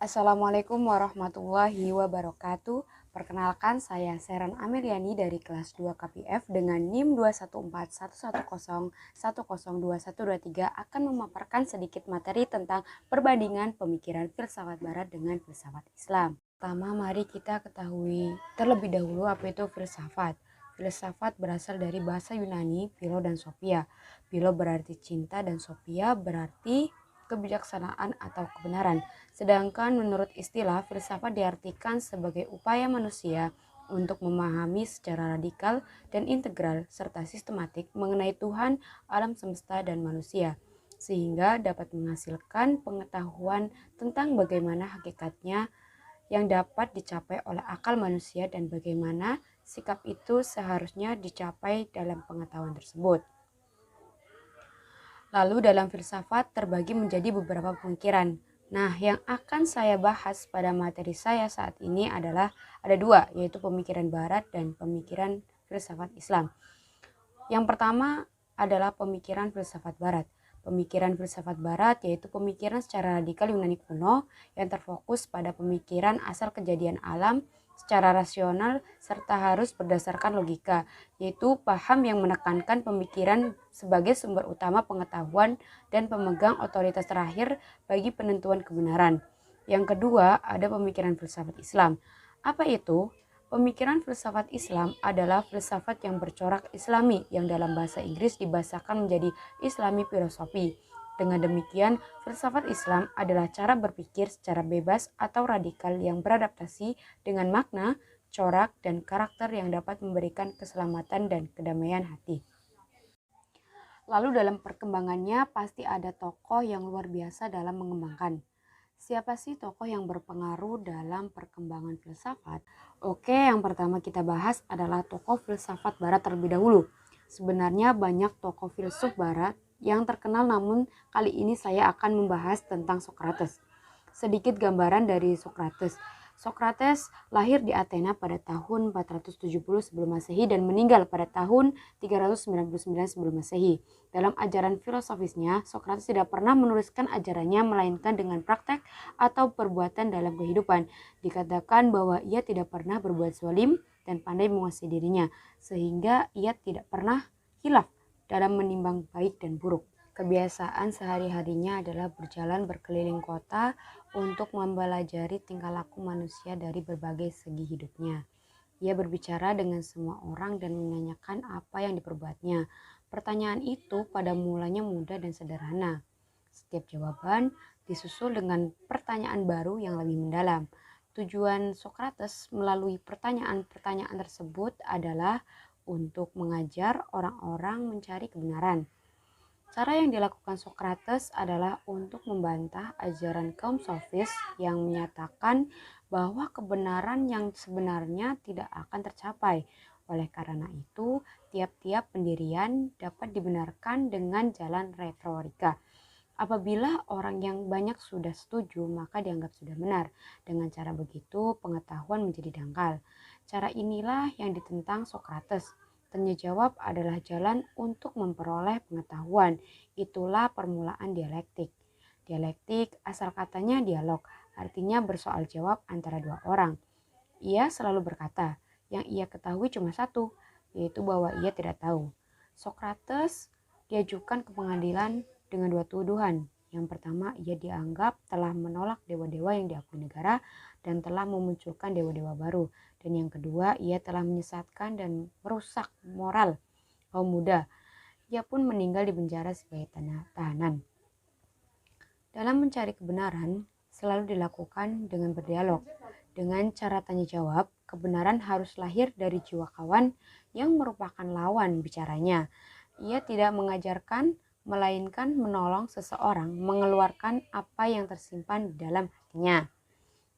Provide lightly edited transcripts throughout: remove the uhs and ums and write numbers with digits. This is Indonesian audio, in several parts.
Assalamualaikum warahmatullahi wabarakatuh. Perkenalkan, saya Seran Ameliani dari kelas 2 KPF dengan NIM 2141101021123 akan memaparkan sedikit materi tentang perbandingan pemikiran filsafat barat dengan filsafat Islam. Pertama, mari kita ketahui terlebih dahulu apa itu filsafat. Filsafat berasal dari bahasa Yunani, philo dan sophia. Philo berarti cinta dan sophia berarti kebijaksanaan atau kebenaran. Sedangkan menurut istilah, filsafat diartikan sebagai upaya manusia untuk memahami secara radikal dan integral serta sistematik mengenai Tuhan, alam semesta, dan manusia, sehingga dapat menghasilkan pengetahuan tentang bagaimana hakikatnya yang dapat dicapai oleh akal manusia dan bagaimana sikap itu seharusnya dicapai dalam pengetahuan tersebut. Lalu dalam filsafat terbagi menjadi beberapa pemikiran. Nah, yang akan saya bahas pada materi saya saat ini adalah ada dua, yaitu pemikiran barat dan pemikiran filsafat Islam. Yang pertama adalah pemikiran filsafat barat. Pemikiran filsafat barat yaitu pemikiran secara radikal Yunani kuno yang terfokus pada pemikiran asal kejadian alam secara rasional serta harus berdasarkan logika, yaitu paham yang menekankan pemikiran sebagai sumber utama pengetahuan dan pemegang otoritas terakhir bagi penentuan kebenaran. Yang kedua, ada pemikiran filsafat Islam. Apa itu? Pemikiran filsafat Islam adalah filsafat yang bercorak Islami yang dalam bahasa Inggris dibahasakan menjadi Islami filosofi. Dengan demikian, filsafat Islam adalah cara berpikir secara bebas atau radikal yang beradaptasi dengan makna, corak, dan karakter yang dapat memberikan keselamatan dan kedamaian hati. Lalu dalam perkembangannya pasti ada tokoh yang luar biasa dalam mengembangkan. Siapa sih tokoh yang berpengaruh dalam perkembangan filsafat? Oke, yang pertama kita bahas adalah tokoh filsafat barat terlebih dahulu. Sebenarnya banyak tokoh filsuf barat yang terkenal, namun kali ini saya akan membahas tentang Socrates. Sedikit gambaran dari Socrates. Socrates lahir di Athena pada tahun 470 sebelum Masehi dan meninggal pada tahun 399 sebelum Masehi. Dalam ajaran filosofisnya, Socrates tidak pernah menuliskan ajarannya melainkan dengan praktek atau perbuatan dalam kehidupan. Dikatakan bahwa ia tidak pernah berbuat zalim dan pandai menguasai dirinya, sehingga ia tidak pernah khilaf dalam menimbang baik dan buruk. Kebiasaan sehari-harinya adalah berjalan berkeliling kota untuk mempelajari tingkah laku manusia dari berbagai segi hidupnya. Ia berbicara dengan semua orang dan menanyakan apa yang diperbuatnya. Pertanyaan itu pada mulanya mudah dan sederhana. Setiap jawaban disusul dengan pertanyaan baru yang lebih mendalam. Tujuan Socrates melalui pertanyaan-pertanyaan tersebut adalah untuk mengajar orang-orang mencari kebenaran. Cara yang dilakukan Socrates adalah untuk membantah ajaran kaum sofis yang menyatakan bahwa kebenaran yang sebenarnya tidak akan tercapai. Oleh karena itu, tiap-tiap pendirian dapat dibenarkan dengan jalan retorika. Apabila orang yang banyak sudah setuju, maka dianggap sudah benar. Dengan cara begitu, pengetahuan menjadi dangkal. Cara inilah yang ditentang Socrates. Tanya jawab adalah jalan untuk memperoleh pengetahuan. Itulah permulaan dialektik. Dialektik asal katanya dialog, artinya bersoal jawab antara dua orang. Ia selalu berkata, yang ia ketahui cuma satu, yaitu bahwa ia tidak tahu. Socrates diajukan ke pengadilan dengan dua tuduhan. Yang pertama, ia dianggap telah menolak dewa-dewa yang diakui negara dan telah memunculkan dewa-dewa baru. Dan yang kedua, ia telah menyesatkan dan merusak moral kaum muda. Ia pun meninggal di penjara sebagai tahanan. Dalam mencari kebenaran, selalu dilakukan dengan berdialog. Dengan cara tanya jawab, kebenaran harus lahir dari jiwa kawan yang merupakan lawan bicaranya. Ia tidak mengajarkan, melainkan menolong seseorang mengeluarkan apa yang tersimpan di dalam hatinya.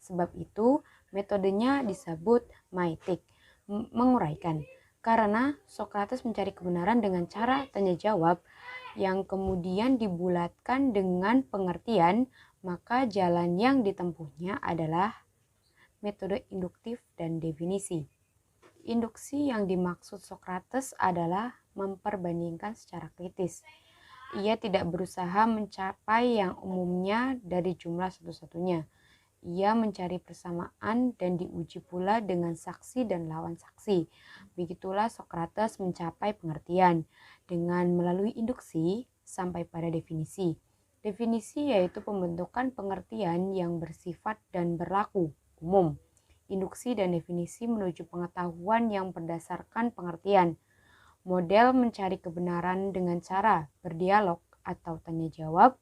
Sebab itu, metodenya disebut maitik, menguraikan. Karena Socrates mencari kebenaran dengan cara tanya jawab yang kemudian dibulatkan dengan pengertian, maka jalan yang ditempuhnya adalah metode induktif dan definisi. Induksi yang dimaksud Socrates adalah memperbandingkan secara kritis. Ia tidak berusaha mencapai yang umumnya dari jumlah satu-satunya. Ia mencari persamaan dan diuji pula dengan saksi dan lawan saksi. Begitulah Sokrates mencapai pengertian dengan melalui induksi sampai pada definisi. Definisi yaitu pembentukan pengertian yang bersifat dan berlaku umum. Induksi dan definisi menuju pengetahuan yang berdasarkan pengertian. Model mencari kebenaran dengan cara berdialog atau tanya jawab.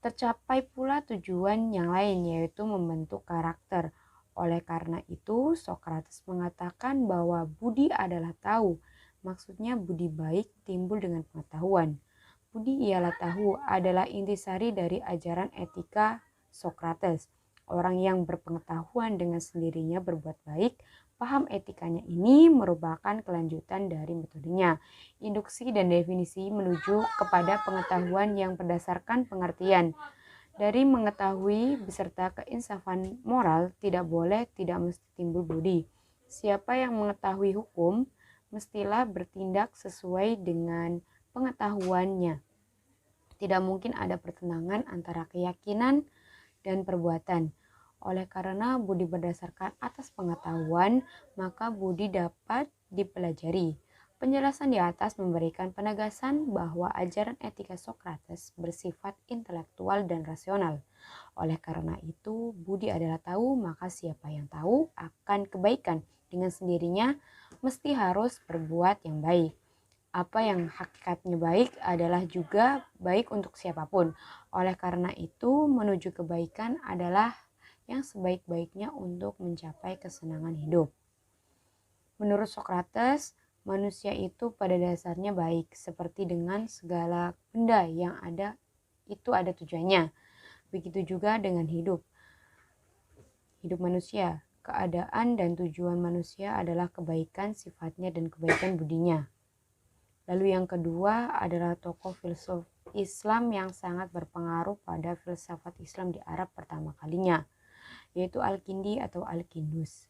Tercapai pula tujuan yang lain yaitu membentuk karakter. Oleh karena itu, Sokrates mengatakan bahwa budi adalah tahu. Maksudnya budi baik timbul dengan pengetahuan. Budi ialah tahu adalah intisari dari ajaran etika Sokrates. Orang yang berpengetahuan dengan sendirinya berbuat baik, paham etikanya ini merupakan kelanjutan dari metodenya. Induksi dan definisi menuju kepada pengetahuan yang berdasarkan pengertian. Dari mengetahui beserta keinsafan moral tidak mesti timbul budi. Siapa yang mengetahui hukum mestilah bertindak sesuai dengan pengetahuannya. Tidak mungkin ada pertentangan antara keyakinan dan perbuatan. Oleh karena budi berdasarkan atas pengetahuan, maka budi dapat dipelajari. Penjelasan di atas memberikan penegasan bahwa ajaran etika Sokrates bersifat intelektual dan rasional. Oleh karena itu, budi adalah tahu, maka siapa yang tahu akan kebaikan dengan sendirinya mesti harus berbuat yang baik. Apa yang hakikatnya baik adalah juga baik untuk siapapun. Oleh karena itu, menuju kebaikan adalah yang sebaik-baiknya untuk mencapai kesenangan hidup. Menurut Sokrates, manusia itu pada dasarnya baik, seperti dengan segala benda yang ada itu ada tujuannya. Begitu juga dengan hidup manusia. Keadaan dan tujuan manusia adalah kebaikan sifatnya dan kebaikan budinya. Lalu yang kedua adalah tokoh filsuf Islam yang sangat berpengaruh pada filsafat Islam di Arab pertama kalinya, yaitu Al-Kindi atau Al-Kindus.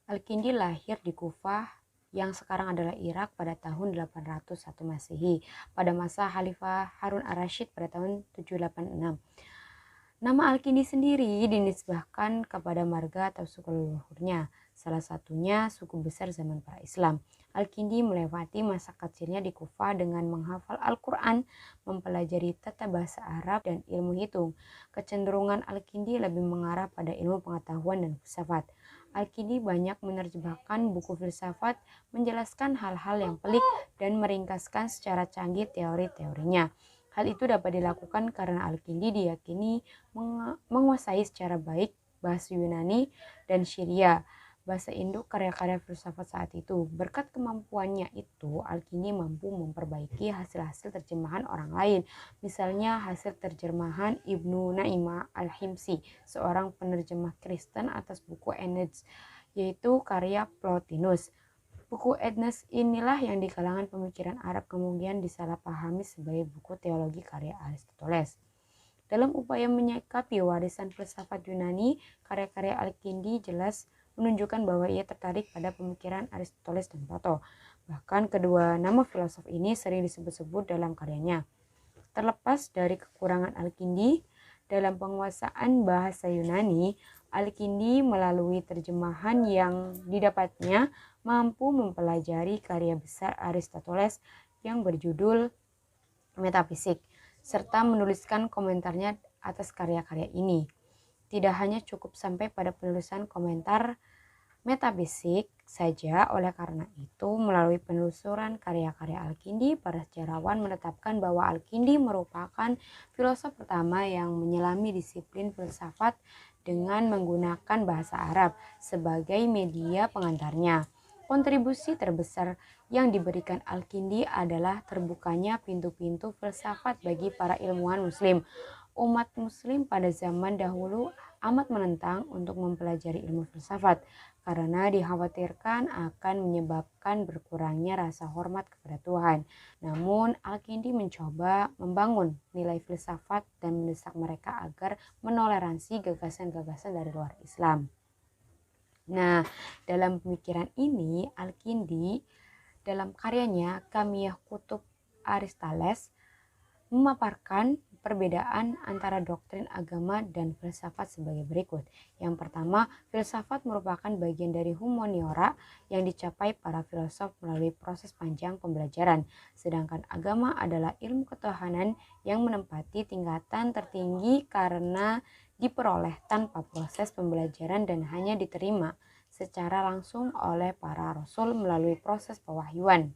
Al-Kindi lahir di Kufah yang sekarang adalah Irak pada tahun 801 Masehi, pada masa Khalifah Harun ar-Rasyid pada tahun 786. Nama Al-Kindi sendiri dinisbahkan kepada marga atau suku leluhurnya, salah satunya suku besar zaman para Islam. Al-Kindi melewati masa kecilnya di Kufah dengan menghafal Al-Quran, mempelajari tata bahasa Arab dan ilmu hitung. Kecenderungan Al-Kindi lebih mengarah pada ilmu pengetahuan dan filsafat. Al-Kindi banyak menerjemahkan buku filsafat, menjelaskan hal-hal yang pelik dan meringkaskan secara canggih teori-teorinya. Hal itu dapat dilakukan karena Al-Kindi diyakini menguasai secara baik bahasa Yunani dan Syria, bahasa Indo karya-karya filsafat saat itu. Berkat kemampuannya itu, Al-Kindi mampu memperbaiki hasil-hasil terjemahan orang lain. Misalnya hasil terjemahan Ibnu Naimah Al-Himsi, seorang penerjemah Kristen atas buku Eneas, yaitu karya Plotinus. Buku Eneas inilah yang di kalangan pemikiran Arab kemudian disalahpahami sebagai buku teologi karya Aristoteles. Dalam upaya menyikapi warisan filsafat Yunani, karya-karya Al-Kindi jelas menunjukkan bahwa ia tertarik pada pemikiran Aristoteles dan Plato. Bahkan kedua nama filosof ini sering disebut-sebut dalam karyanya. Terlepas dari kekurangan Al-Kindi dalam penguasaan bahasa Yunani, Al-Kindi melalui terjemahan yang didapatnya mampu mempelajari karya besar Aristoteles yang berjudul Metafisik, serta menuliskan komentarnya atas karya-karya ini. Tidak hanya cukup sampai pada penulisan komentar metafisik saja, oleh karena itu melalui penelusuran karya-karya Al-Kindi, para sejarawan menetapkan bahwa Al-Kindi merupakan filosof pertama yang menyelami disiplin filsafat dengan menggunakan bahasa Arab sebagai media pengantarnya. Kontribusi terbesar yang diberikan Al-Kindi adalah terbukanya pintu-pintu filsafat bagi para ilmuwan muslim. Umat muslim pada zaman dahulu amat menentang untuk mempelajari ilmu filsafat karena dikhawatirkan akan menyebabkan berkurangnya rasa hormat kepada Tuhan. Namun Al-Kindi mencoba membangun nilai filsafat dan mendesak mereka agar menoleransi gagasan-gagasan dari luar Islam. Nah, dalam pemikiran ini Al-Kindi dalam karyanya Kamiyah Kutub Aristoteles memaparkan perbedaan antara doktrin agama dan filsafat sebagai berikut. Yang pertama, filsafat merupakan bagian dari humaniora yang dicapai para filosof melalui proses panjang pembelajaran, sedangkan agama adalah ilmu ketuhanan yang menempati tingkatan tertinggi karena diperoleh tanpa proses pembelajaran dan hanya diterima secara langsung oleh para rasul melalui proses pewahyuan.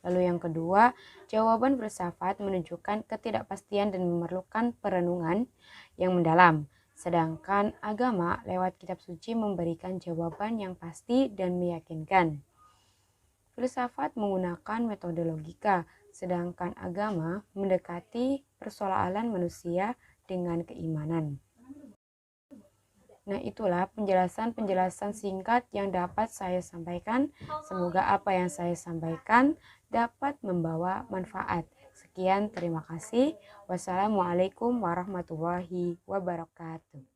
Lalu yang kedua, jawaban filsafat menunjukkan ketidakpastian dan memerlukan perenungan yang mendalam. Sedangkan agama lewat kitab suci memberikan jawaban yang pasti dan meyakinkan. Filsafat menggunakan metode logika, sedangkan agama mendekati persoalan manusia dengan keimanan. Nah, itulah penjelasan-penjelasan singkat yang dapat saya sampaikan. Semoga apa yang saya sampaikan dapat membawa manfaat. Sekian, terima kasih. Wassalamualaikum warahmatullahi wabarakatuh.